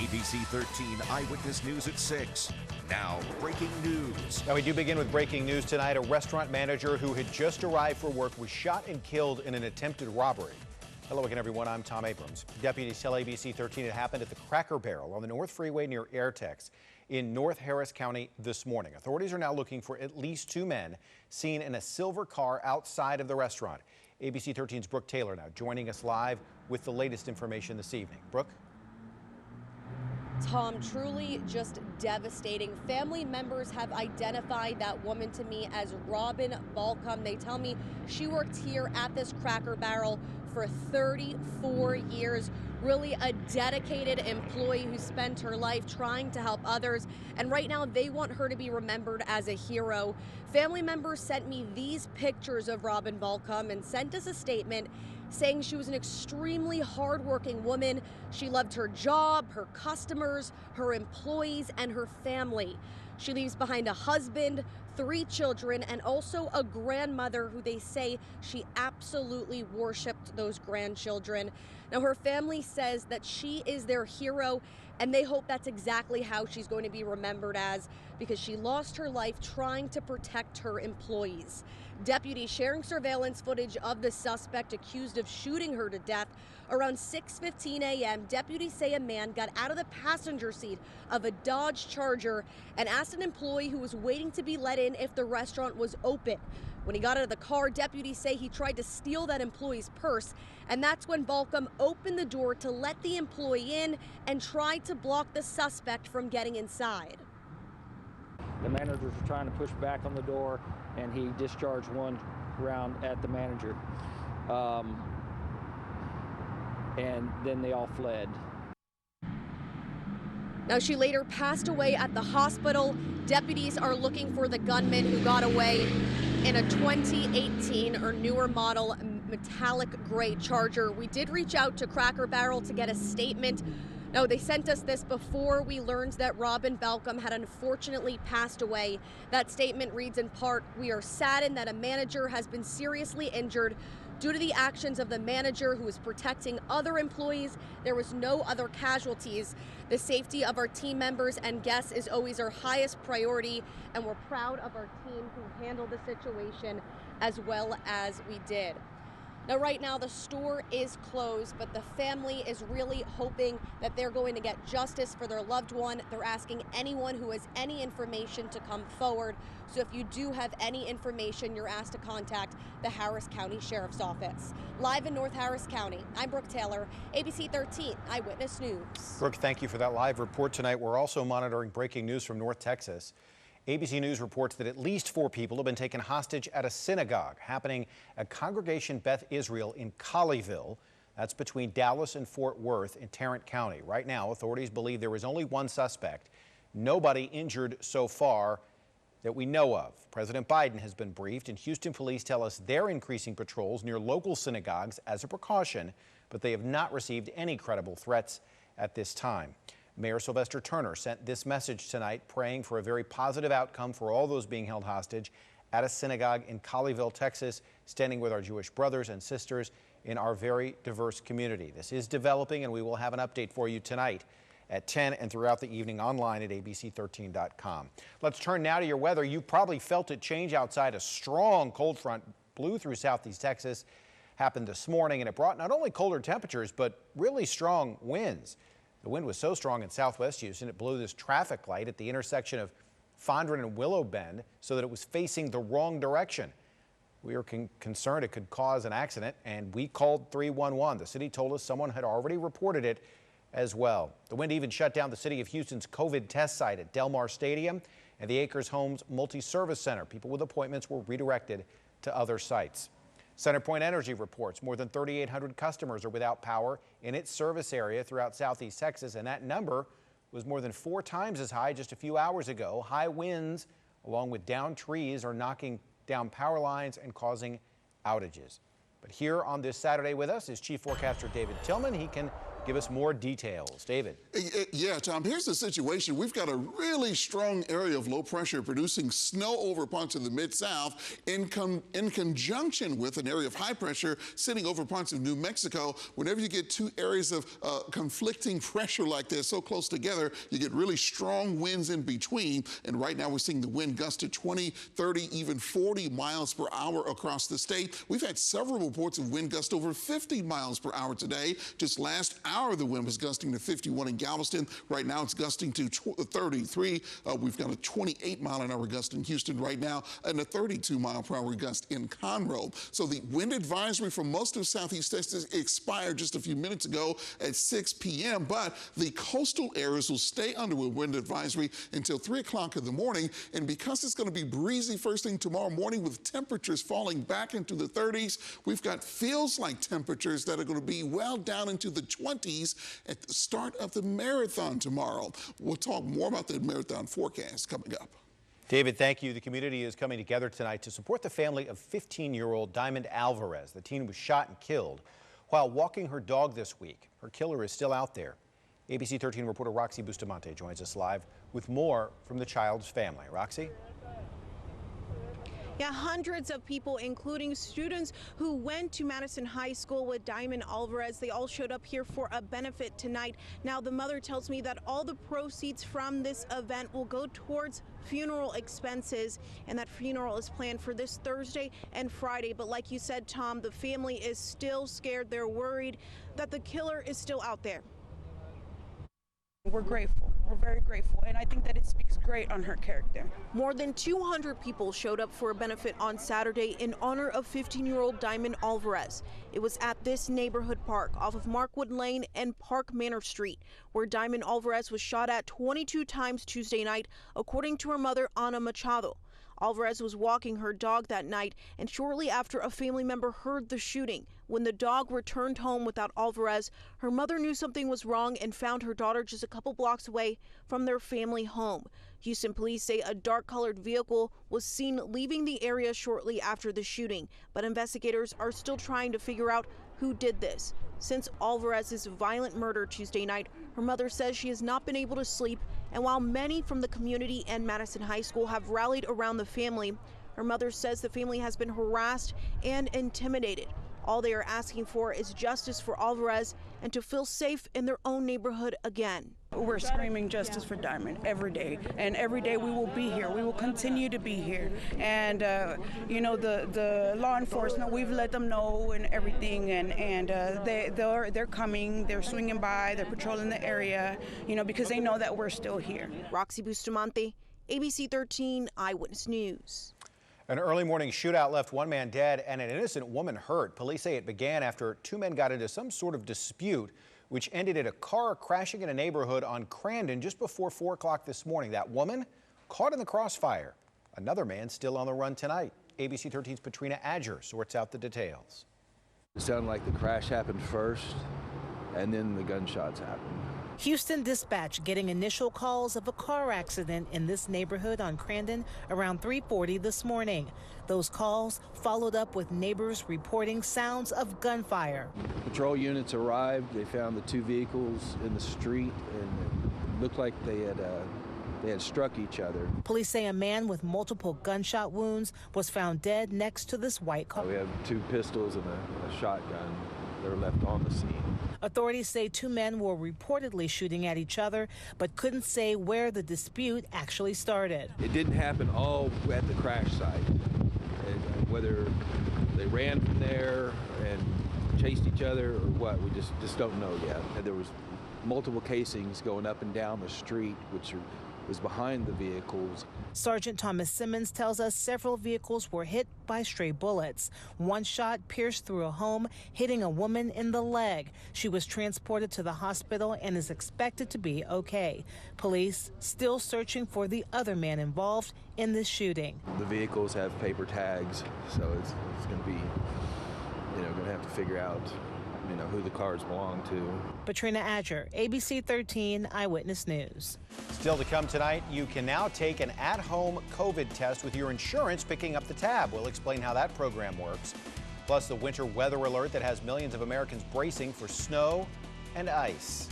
ABC13 Eyewitness News at 6. Now, breaking news. Now, we do begin with breaking news tonight. A restaurant manager who had just arrived for work was shot and killed in an attempted robbery. Hello again, everyone. I'm Tom Abrams. Deputies tell ABC13 it happened at the Cracker Barrel on the North Freeway near Airtex in North Harris County this morning. Authorities are now looking for at least 2 men seen in a silver car outside of the restaurant. ABC13's Brooke Taylor now joining us live with the latest information this evening. Brooke? Tom, truly just devastating. Family members have identified that woman to me as Robin Balcom. They tell me she worked here at this Cracker Barrel for 34 years. Really a dedicated employee who spent her life trying to help others. And right now they want her to be remembered as a hero. Family members sent me these pictures of Robin Balcom and sent us a statement saying she was an extremely hardworking woman. She loved her job, her customers, her employees, and her family. She leaves behind a husband, 3 children, and also a grandmother who they say she absolutely worshipped those grandchildren. Now, her family says that she is their hero, and they hope that's exactly how she's going to be remembered as, because she lost her life trying to protect her employees. Deputies sharing surveillance footage of the suspect accused of shooting her to death. Around 6:15 a.m., deputies say a man got out of the passenger seat of a Dodge Charger and asked an employee who was waiting to be let in if the restaurant was open. When he got out of the car, deputies say he tried to steal that employee's purse, and that's when Balcom opened the door to let the employee in and tried to block the suspect from getting inside. The managers were trying to push back on the door, and he discharged one round at the manager. And then they all fled. Now, she later passed away at the hospital. Deputies are looking for the gunman who got away in a 2018 or newer model metallic gray Charger. We did reach out to Cracker Barrel to get a statement. No, they sent us this before we learned that Robin Balcom had unfortunately passed away. That statement reads in part, "We are saddened that a manager has been seriously injured. Due to the actions of the manager who was protecting other employees, there was no other casualties. The safety of our team members and guests is always our highest priority, and we're proud of our team who handled the situation as well as we did." Now, right now, the store is closed, but the family is really hoping that they're going to get justice for their loved one. They're asking anyone who has any information to come forward. So if you do have any information, you're asked to contact the Harris County Sheriff's Office. Live in North Harris County, I'm Brooke Taylor, ABC 13 Eyewitness News. Brooke, thank you for that live report tonight. We're also monitoring breaking news from North Texas. ABC News reports that at least 4 people have been taken hostage at a synagogue happening at Congregation Beth Israel in Colleyville. That's between Dallas and Fort Worth in Tarrant County. Right now, authorities believe there is only 1 suspect. Nobody injured so far that we know of. President Biden has been briefed, and Houston police tell us they're increasing patrols near local synagogues as a precaution, but they have not received any credible threats at this time. Mayor Sylvester Turner sent this message tonight, praying for a very positive outcome for all those being held hostage at a synagogue in Colleyville, Texas, standing with our Jewish brothers and sisters in our very diverse community. This is developing, and we will have an update for you tonight at 10 and throughout the evening online at ABC13.com. Let's turn now to your weather. You probably felt it change outside. A strong cold front blew through southeast Texas, happened this morning, and it brought not only colder temperatures, but really strong winds. The wind was so strong in southwest Houston, it blew this traffic light at the intersection of Fondren and Willow Bend so that it was facing the wrong direction. We were concerned it could cause an accident, and we called 311. The city told us someone had already reported it as well. The wind even shut down the city of Houston's COVID test site at Del Mar Stadium and the Acres Homes Multi-Service Center. People with appointments were redirected to other sites. CenterPoint Energy reports more than 3,800 customers are without power in its service area throughout southeast Texas, and that number was more than 4 times as high just a few hours ago. High winds along with downed trees are knocking down power lines and causing outages. But here on this Saturday with us is Chief Forecaster David Tillman. He can Give us more details. David. Yeah, Tom, here's the situation. We've got a really strong area of low pressure producing snow over parts of the Mid-South in conjunction with an area of high pressure sitting over parts of New Mexico. Whenever you get two areas of conflicting pressure like this so close together, you get really strong winds in between. And right now we're seeing the wind gust to 20, 30, even 40 miles per hour across the state. We've had several reports of wind gusts over 50 miles per hour today. Just last hour, the wind was gusting to 51 in Galveston. Right now, it's gusting to 33. We've got a 28-mile-an-hour gust in Houston right now and a 32-mile-per-hour gust in Conroe. So the wind advisory for most of Southeast Texas expired just a few minutes ago at 6 p.m., but the coastal areas will stay under a wind advisory until 3 o'clock in the morning. And because it's going to be breezy first thing tomorrow morning with temperatures falling back into the 30s, we've got feels-like temperatures that are going to be well down into the 20s at the start of the marathon tomorrow. We'll talk more about the marathon forecast coming up. David, thank you. The community is coming together tonight to support the family of 15-year-old Diamond Alvarez. The teen was shot and killed while walking her dog this week. Her killer is still out there. ABC 13 reporter Roxy Bustamante joins us live with more from the child's family. Roxy? Yeah, hundreds of people, including students who went to Madison High School with Diamond Alvarez. They all showed up here for a benefit tonight. Now, the mother tells me that all the proceeds from this event will go towards funeral expenses, and that funeral is planned for this Thursday and Friday. But like you said, Tom, the family is still scared. They're worried that the killer is still out there. We're grateful. We're very grateful, and I think that it speaks great on her character. More than 200 people showed up for a benefit on Saturday in honor of 15-year-old Diamond Alvarez. It was at this neighborhood park off of Markwood Lane and Park Manor Street, where Diamond Alvarez was shot at 22 times Tuesday night, according to her mother, Ana Machado. Alvarez was walking her dog that night, and shortly after, a family member heard the shooting. When the dog returned home without Alvarez, her mother knew something was wrong and found her daughter just a couple blocks away from their family home. Houston police say a dark-colored vehicle was seen leaving the area shortly after the shooting, but investigators are still trying to figure out who did this. Since Alvarez's violent murder Tuesday night, her mother says she has not been able to sleep, and while many from the community and Madison High School have rallied around the family, her mother says the family has been harassed and intimidated. All they are asking for is justice for Alvarez and to feel safe in their own neighborhood again. We're screaming justice for Diamond every day, and every day we will be here. We will continue to be here. And, you know, the law enforcement, we've let them know and everything, and they're coming, they're swinging by, they're patrolling the area, you know, because they know that we're still here. Roxy Bustamante, ABC 13 Eyewitness News. An early morning shootout left one man dead and an innocent woman hurt. Police say it began after two men got into some sort of dispute, which ended in a car crashing in a neighborhood on Crandon just before 4 o'clock this morning. That woman caught in the crossfire. Another man still on the run tonight. ABC 13's Patrina Adger sorts out the details. It sounded like the crash happened first, and then the gunshots happened. Houston Dispatch getting initial calls of a car accident in this neighborhood on Crandon around 3:40 this morning. Those calls followed up with neighbors reporting sounds of gunfire. Patrol units arrived. They found the two vehicles in the street, and it looked like they had struck each other. Police say a man with multiple gunshot wounds was found dead next to this white car. We have two pistols and a shotgun that were left on the scene. Authorities say two men were reportedly shooting at each other, but couldn't say where the dispute actually started. It didn't happen all at the crash site. Whether they ran from there and chased each other or what, we just don't know yet. And there was multiple casings going up and down the street, which was behind the vehicles. Sergeant Thomas Simmons tells us several vehicles were hit by stray bullets. One shot pierced through a home, hitting a woman in the leg. She was transported to the hospital and is expected to be okay. Police still searching for the other man involved in this shooting. The vehicles have paper tags, so it's going to be, going to have to figure out, who the cars belong to. Patrina Adger, ABC 13 Eyewitness News. Still to come tonight, you can now take an at-home COVID test with your insurance picking up the tab. We'll explain how that program works. Plus, the winter weather alert that has millions of Americans bracing for snow and ice.